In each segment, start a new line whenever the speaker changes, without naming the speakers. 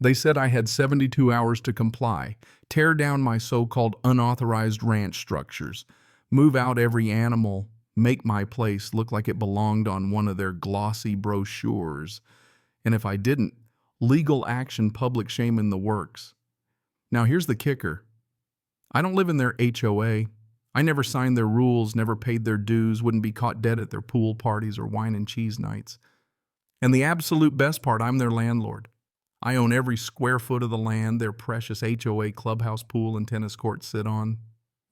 They said I had 72 hours to comply, tear down my so-called unauthorized ranch structures, move out every animal, make my place look like it belonged on one of their glossy brochures. And if I didn't, legal action, public shame in the works. Now here's the kicker. I don't live in their HOA. I never signed their rules, never paid their dues, wouldn't be caught dead at their pool parties or wine and cheese nights. And the absolute best part, I'm their landlord. I own every square foot of the land their precious HOA clubhouse, pool, and tennis courts sit on.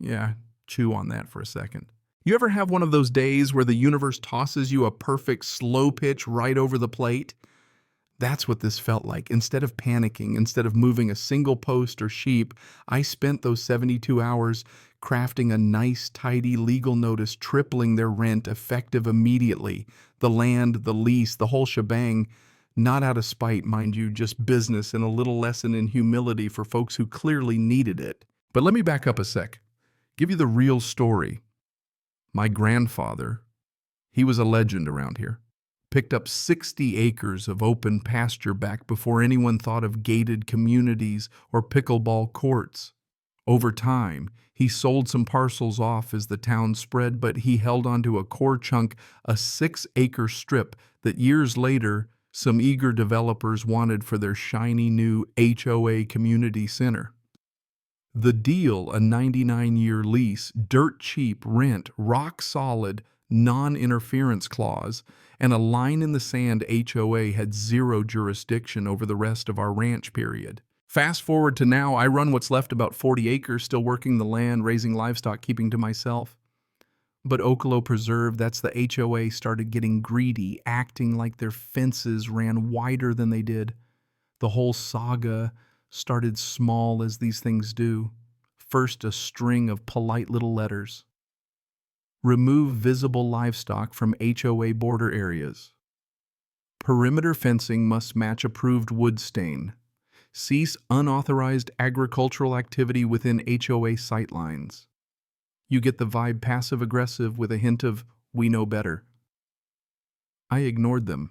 Yeah, chew on that for a second. You ever have one of those days where the universe tosses you a perfect slow pitch right over the plate? That's what this felt like. Instead of panicking, instead of moving a single post or sheep, I spent those 72 hours crafting a nice, tidy legal notice tripling their rent effective immediately. The land, the lease, the whole shebang. Not out of spite, mind you, just business and a little lesson in humility for folks who clearly needed it. But let me back up a sec. Give you the real story. My grandfather, he was a legend around here. Picked up 60 acres of open pasture back before anyone thought of gated communities or pickleball courts. Over time, he sold some parcels off as the town spread, but he held onto a core chunk, a 6-acre strip that years later some eager developers wanted for their shiny new HOA community center. The deal, a 99-year lease, dirt cheap rent, rock solid, non-interference clause, and a line in the sand HOA had zero jurisdiction over the rest of our ranch period. Fast forward to now, I run what's left about 40 acres, still working the land, raising livestock, keeping to myself. But Okolo Preserve, that's the HOA, started getting greedy, acting like their fences ran wider than they did. The whole saga started small as these things do. First, a string of polite little letters. Remove visible livestock from HOA border areas. Perimeter fencing must match approved wood stain. Cease unauthorized agricultural activity within HOA sightlines. You get the vibe, passive-aggressive with a hint of, we know better. I ignored them.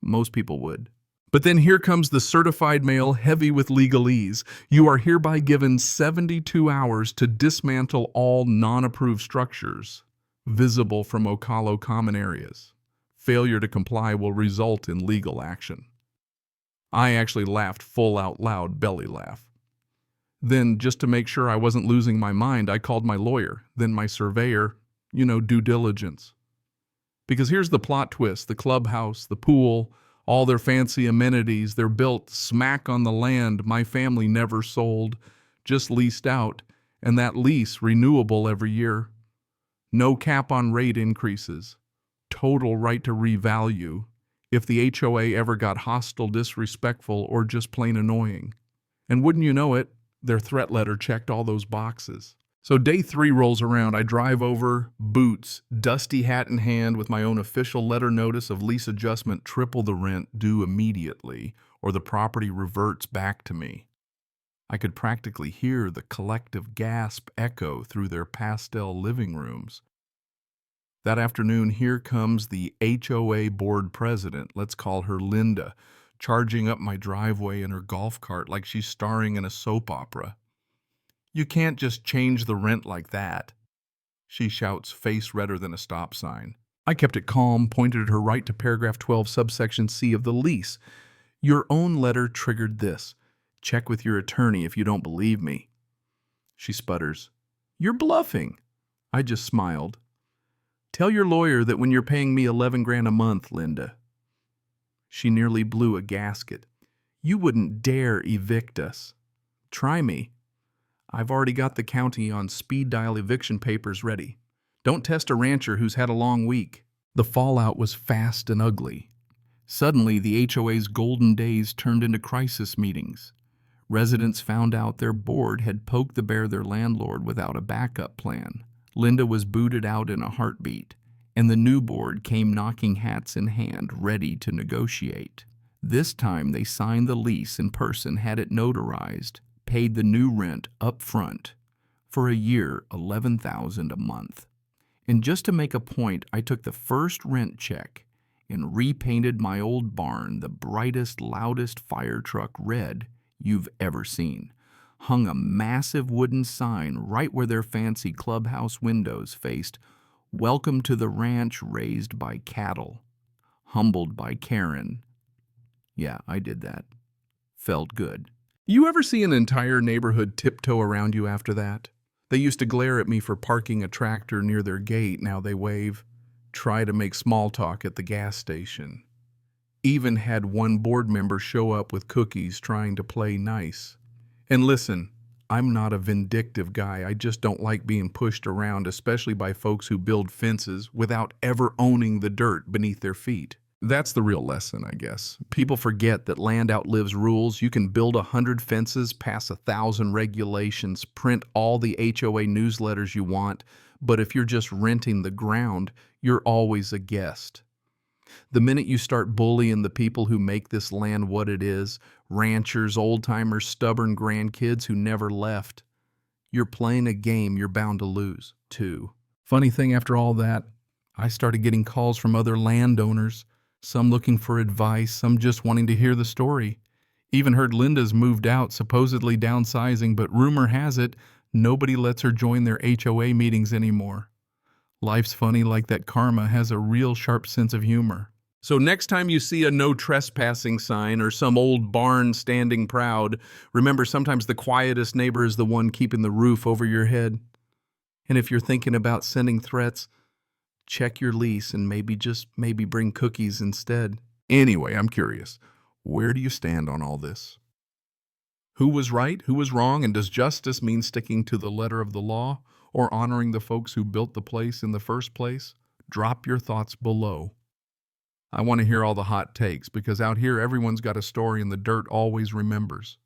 Most people would. But then here comes the certified mail, heavy with legalese. You are hereby given 72 hours to dismantle all non-approved structures visible from Ocala common areas. Failure to comply will result in legal action. I actually laughed full out loud, belly laugh. Then, just to make sure I wasn't losing my mind, I called my lawyer, then my surveyor, due diligence. Because here's the plot twist, the clubhouse, the pool, all their fancy amenities, they're built smack on the land my family never sold, just leased out, and that lease renewable every year. No cap on rate increases. Total right to revalue if the HOA ever got hostile, disrespectful, or just plain annoying. And wouldn't you know it, their threat letter checked all those boxes. So day 3 rolls around. I drive over, boots, dusty hat in hand with my own official letter notice of lease adjustment, triple the rent due immediately, or the property reverts back to me. I could practically hear the collective gasp echo through their pastel living rooms. That afternoon, here comes the HOA board president, let's call her Linda, charging up my driveway in her golf cart like she's starring in a soap opera. You can't just change the rent like that, she shouts, face redder than a stop sign. I kept it calm, pointed at her right to paragraph 12, subsection C of the lease. Your own letter triggered this. Check with your attorney if you don't believe me. She sputters. You're bluffing. I just smiled. Tell your lawyer that when you're paying me 11 grand a month, Linda. She nearly blew a gasket. You wouldn't dare evict us. Try me. I've already got the county on speed dial eviction papers ready. Don't test a rancher who's had a long week. The fallout was fast and ugly. Suddenly, the HOA's golden days turned into crisis meetings. Residents found out their board had poked the bear their landlord without a backup plan. Linda was booted out in a heartbeat, and the new board came knocking hats in hand, ready to negotiate. This time they signed the lease in person, had it notarized, paid the new rent up front. For a year, $11,000 a month. And just to make a point, I took the first rent check and repainted my old barn the brightest, loudest fire truck red you've ever seen. Hung a massive wooden sign right where their fancy clubhouse windows faced, "Welcome to the ranch raised by cattle, humbled by Karen." Yeah, I did that. Felt good. You ever see an entire neighborhood tiptoe around you after that? They used to glare at me for parking a tractor near their gate. Now they wave. Try to make small talk at the gas station. Even had one board member show up with cookies trying to play nice. And listen, I'm not a vindictive guy. I just don't like being pushed around, especially by folks who build fences without ever owning the dirt beneath their feet. That's the real lesson, I guess. People forget that land outlives rules. You can build 100 fences, pass 1,000 regulations, print all the HOA newsletters you want, but if you're just renting the ground, you're always a guest. The minute you start bullying the people who make this land what it is, ranchers, old-timers, stubborn grandkids who never left, you're playing a game you're bound to lose, too. Funny thing, after all that, I started getting calls from other landowners, some looking for advice, some just wanting to hear the story. Even heard Linda's moved out, supposedly downsizing, but rumor has it, nobody lets her join their HOA meetings anymore. Life's funny like that. Karma has a real sharp sense of humor. So next time you see a no trespassing sign or some old barn standing proud, remember sometimes the quietest neighbor is the one keeping the roof over your head. And if you're thinking about sending threats, check your lease and maybe bring cookies instead. Anyway, I'm curious. Where do you stand on all this? Who was right? Who was wrong? And does justice mean sticking to the letter of the law or honoring the folks who built the place in the first place? Drop your thoughts below. I want to hear all the hot takes because out here everyone's got a story and the dirt always remembers.